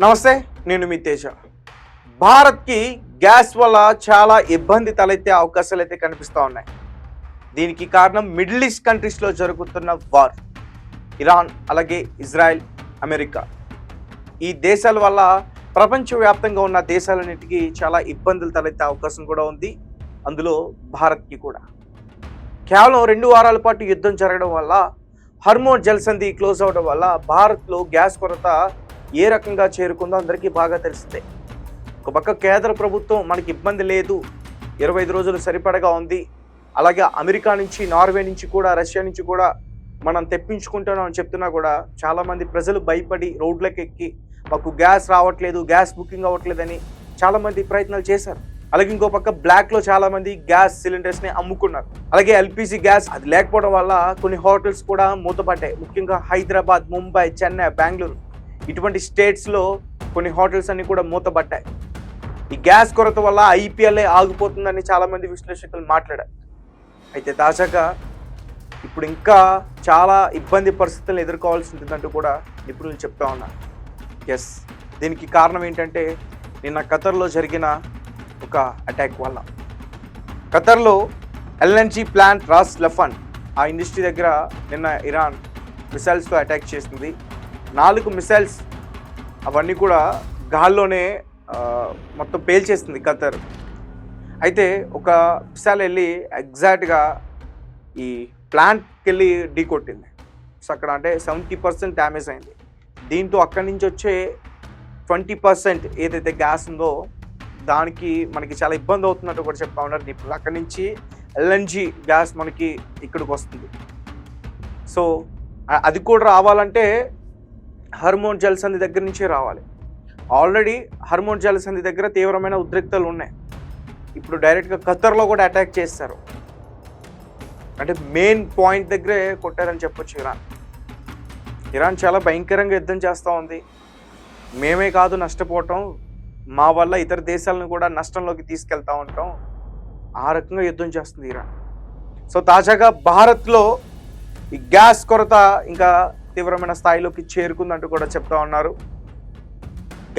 నమస్తే, నేను మీ తేజ. భారత్కి గ్యాస్ వల్ల చాలా ఇబ్బంది తలెత్తే అవకాశాలు అయితే కనిపిస్తూ ఉన్నాయి. దీనికి కారణం మిడిల్ ఈస్ట్ కంట్రీస్లో జరుగుతున్న వార్. ఇరాన్, అలాగే ఇజ్రాయెల్, అమెరికా ఈ దేశాల వల్ల ప్రపంచవ్యాప్తంగా ఉన్న దేశాలన్నిటికీ చాలా ఇబ్బందులు తలెత్తే అవకాశం కూడా ఉంది. అందులో భారత్కి కూడా. కేవలం 2 వారాల పాటు యుద్ధం జరగడం వల్ల, హర్మోన్ జలసంధి క్లోజ్ అవడం వల్ల భారత్లో గ్యాస్ కొరత ఏ రకంగా చేరుకుందో అందరికీ బాగా తెలిసిందే. ఒక పక్క కేంద్ర ప్రభుత్వం మనకి ఇబ్బంది లేదు, 25 రోజులు సరిపడగా ఉంది, అలాగే అమెరికా నుంచి, నార్వే నుంచి కూడా, రష్యా నుంచి కూడా మనం తెప్పించుకుంటున్నాం అని చెప్తున్నా కూడా చాలామంది ప్రజలు భయపడి రోడ్లకు ఎక్కి మాకు గ్యాస్ రావట్లేదు, గ్యాస్ బుకింగ్ అవ్వట్లేదని చాలామంది ప్రయత్నాలు చేశారు. అలాగే ఇంకో పక్క బ్లాక్లో చాలామంది గ్యాస్ సిలిండర్స్ని అమ్ముకున్నారు. అలాగే ఎల్పిజి గ్యాస్ అది లేకపోవడం వల్ల కొన్ని హోటల్స్ కూడా మూతపడ్డాయి. ముఖ్యంగా హైదరాబాద్, ముంబై, చెన్నై, బెంగళూరు ఇటువంటి స్టేట్స్లో కొన్ని హోటల్స్ అన్ని కూడా మూతపడ్డాయి. ఈ గ్యాస్ కొరత వల్ల ఐపీఎల్ఏ ఆగిపోతుందని చాలామంది విశ్లేషకులు మాట్లాడారు. అయితే తాజాగా ఇప్పుడు ఇంకా చాలా ఇబ్బంది పరిస్థితులను ఎదుర్కోవాల్సి ఉంటుందంటూ కూడా నిపుణులు చెప్తా ఉన్నారు. దీనికి కారణం ఏంటంటే నిన్న ఖతర్లో జరిగిన ఒక అటాక్ వల్ల. ఖతర్లో ఎల్ఎన్జీ ప్లాంట్ రాస్ లఫన్ ఆ ఇండస్ట్రీ దగ్గర నిన్న ఇరాన్ మిసైల్స్తో అటాక్ చేసింది. 4 మిసైల్స్ అవన్నీ కూడా గాల్లోనే మొత్తం పేల్చేస్తుంది ఖతర్. అయితే ఒక మిసైల్ వెళ్ళి ఎగ్జాక్ట్గా ఈ ప్లాంట్కి వెళ్ళి ఢీ కొట్టింది. సో అక్కడ అంటే 70% డ్యామేజ్ అయింది. దీంతో అక్కడి నుంచి వచ్చే 20% ఏదైతే గ్యాస్ ఉందో దానికి మనకి చాలా ఇబ్బంది అవుతున్నట్టు కూడా చెప్తా ఉన్నారు నిపుణులు. అక్కడి నుంచి ఎల్ఎన్జీ గ్యాస్ మనకి ఇక్కడికి వస్తుంది. సో అది కూడా రావాలంటే హర్మోన్ జలసంధి దగ్గర నుంచే రావాలి. ఆల్రెడీ హర్మోన్ జలసంధి దగ్గర తీవ్రమైన ఉద్రిక్తలు ఉన్నాయి. ఇప్పుడు డైరెక్ట్గా ఖతర్లో కూడా అటాక్ చేస్తారు. అంటే మెయిన్ పాయింట్ దగ్గరే కొట్టారని చెప్పొచ్చు. ఇరాన్ చాలా భయంకరంగా యుద్ధం చేస్తూ ఉంది. మేమే కాదు నష్టపోవటం, మా వల్ల ఇతర దేశాలను కూడా నష్టంలోకి తీసుకెళ్తా ఉంటాం, ఆ రకంగా యుద్ధం చేస్తుంది ఇరాన్. సో తాజాగా భారత్లో ఈ గ్యాస్ కొరత ఇంకా తీవ్రమైన స్థాయిలోకి చేరుకుందంటూ కూడా చెప్తా ఉన్నారు.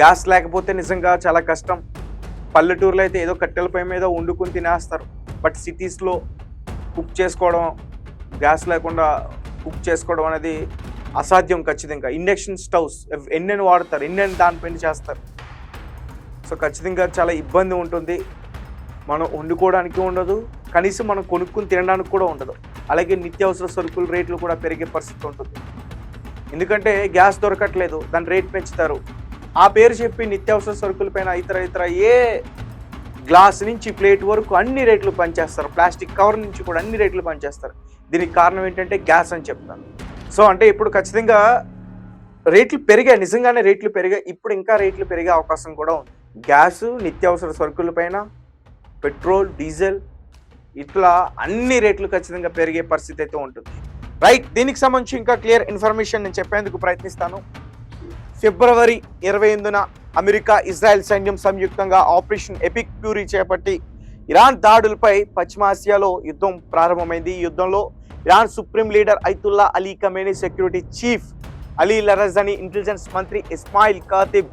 గ్యాస్ లేకపోతే నిజంగా చాలా కష్టం. పల్లెటూరులో అయితే ఏదో కట్టెల పొయ్యి మీద వండుకుని తినేస్తారు. బట్ సిటీస్లో కుక్ చేసుకోవడం, గ్యాస్ లేకుండా కుక్ చేసుకోవడం అనేది అసాధ్యం ఖచ్చితంగా. ఇండక్షన్ స్టవ్స్ ఎన్నెన్ని వాడతారు, ఎన్నెన్ని దానిపైన చేస్తారు. సో ఖచ్చితంగా చాలా ఇబ్బంది ఉంటుంది. మనం వండుకోవడానికి ఉండదు, కనీసం మనం కొనుక్కుని తినడానికి కూడా ఉండదు. అలాగే నిత్యావసర సరుకుల రేట్లు కూడా పెరిగే పరిస్థితి ఉంటుంది. ఎందుకంటే గ్యాస్ దొరకట్లేదు, దాని రేట్ పెంచుతారు. ఆ పేరు చెప్పి నిత్యావసర సరుకులపైన ఇతర ఏ గ్లాస్ నుంచి ప్లేట్ వరకు అన్ని రేట్లు పనిచేస్తారు. ప్లాస్టిక్ కవర్ నుంచి కూడా అన్ని రేట్లు పనిచేస్తారు. దీనికి కారణం ఏంటంటే గ్యాస్ అని చెప్తాను. సో అంటే ఇప్పుడు ఖచ్చితంగా రేట్లు పెరిగాయి, నిజంగానే రేట్లు పెరిగాయి. ఇప్పుడు ఇంకా రేట్లు పెరిగే అవకాశం కూడా ఉంది. గ్యాసు, నిత్యావసర సరుకులపైన పెట్రోల్, డీజిల్ ఇట్లా అన్ని రేట్లు ఖచ్చితంగా పెరిగే పరిస్థితి అయితే ఉంటుంది. రైట్, దీనికి సంబంధించి ఇంకా క్లియర్ ఇన్ఫర్మేషన్ నేను చెప్పేందుకు ప్రయత్నిస్తాను. ఫిబ్రవరి 28న అమెరికా, ఇజ్రాయెల్ సైన్యం సంయుక్తంగా ఆపరేషన్ ఎపిక్ ఫ్యూరీ చేపట్టి ఇరాన్ దాడులపై పశ్చిమాసియాలో యుద్ధం ప్రారంభమైంది. ఈ యుద్ధంలో Iran supreme leader Ayatollah Ali Khamenei, security chief Ali Larijani, intelligence మంత్రి ఇస్మాయిల్ కాతిబ్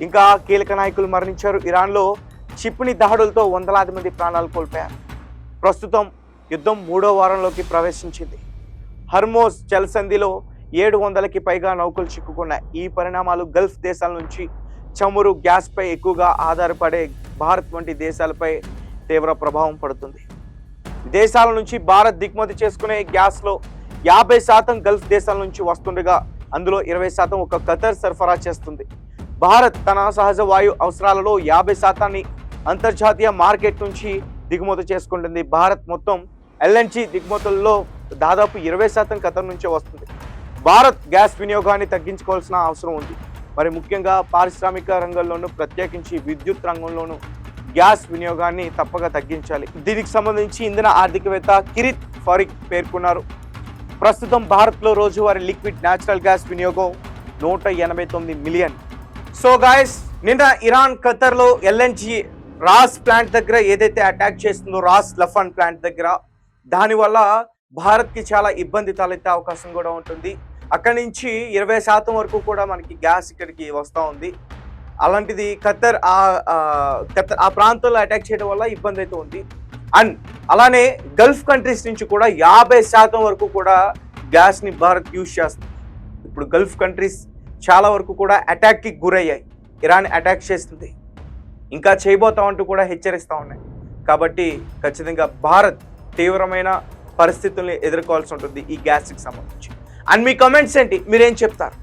ఇంకా కీలక నాయకులు మరణించారు. ఇరాన్లో క్షిపణి దాడులతో వందలాది మంది ప్రాణాలు కోల్పోయారు. ప్రస్తుతం యుద్ధం 3వ వారంలోకి ప్రవేశించింది. హర్మోజ్ జలసంధిలో 700కి పైగా నౌకలు చిక్కుకున్నాయి. ఈ పరిణామాలు గల్ఫ్ దేశాల నుంచి చమురు, గ్యాస్పై ఎక్కువగా ఆధారపడే భారత్ వంటి దేశాలపై తీవ్ర ప్రభావం పడుతుంది. దేశాల నుంచి భారత్ దిగుమతి చేసుకునే గ్యాస్లో 50% గల్ఫ్ దేశాల నుంచి వస్తుండగా అందులో 20% ఒక ఖతర్ సరఫరా చేస్తుంది. భారత్ తన సహజ వాయు అవసరాలలో 50% అంతర్జాతీయ మార్కెట్ నుంచి దిగుమతి చేసుకుంటుంది. భారత్ మొత్తం ఎల్ఎన్జీ దిగుమతుల్లో దాదాపు 20% ఖతర్ నుంచే వస్తుంది. భారత్ గ్యాస్ వినియోగాన్ని తగ్గించుకోవాల్సిన అవసరం ఉంది. మరి ముఖ్యంగా పారిశ్రామిక రంగంలోనూ, ప్రత్యేకించి విద్యుత్ రంగంలోనూ గ్యాస్ వినియోగాన్ని తప్పక తగ్గించాలి. దీనికి సంబంధించి ఇంధన ఆర్థికవేత్త కిరిత్ ఫారిక్ పేర్కొన్నారు. ప్రస్తుతం భారత్లో రోజువారీ లిక్విడ్ న్యాచురల్ గ్యాస్ వినియోగం 189 మిలియన్. సో గాయస్, నిన్న ఇరాన్ ఖతర్లో ఎల్ఎన్జీ రాస్ ప్లాంట్ దగ్గర ఏదైతే అటాక్ చేస్తుందో, రాస్ లఫన్ ప్లాంట్ దగ్గర, దానివల్ల భారత్కి చాలా ఇబ్బంది తలెత్తే అవకాశం కూడా ఉంటుంది. అక్కడి నుంచి 20% వరకు కూడా మనకి గ్యాస్ ఇక్కడికి వస్తూ ఉంది. అలాంటిది ఖత్తర్ ఖత్తర్ ఆ ప్రాంతంలో అటాక్ చేయడం వల్ల ఇబ్బంది అయితే ఉంది. అండ్ అలానే గల్ఫ్ కంట్రీస్ నుంచి కూడా 50% వరకు కూడా గ్యాస్ని భారత్ యూజ్ చేస్తుంది. ఇప్పుడు గల్ఫ్ కంట్రీస్ చాలా వరకు కూడా అటాక్కి గురయ్యాయి. ఇరాన్ అటాక్ చేస్తుంది, ఇంకా చేయబోతామంటూ కూడా హెచ్చరిస్తూ ఉన్నాయి. కాబట్టి ఖచ్చితంగా భారత్ తీవ్రమైన పరిస్థితుల్ని ఎదుర్కోవాల్సి ఉంటుంది ఈ గ్యాస్కి సంబంధించి. అండ్ మీ కమెంట్స్ ఏంటి, మీరేం చెప్తారు?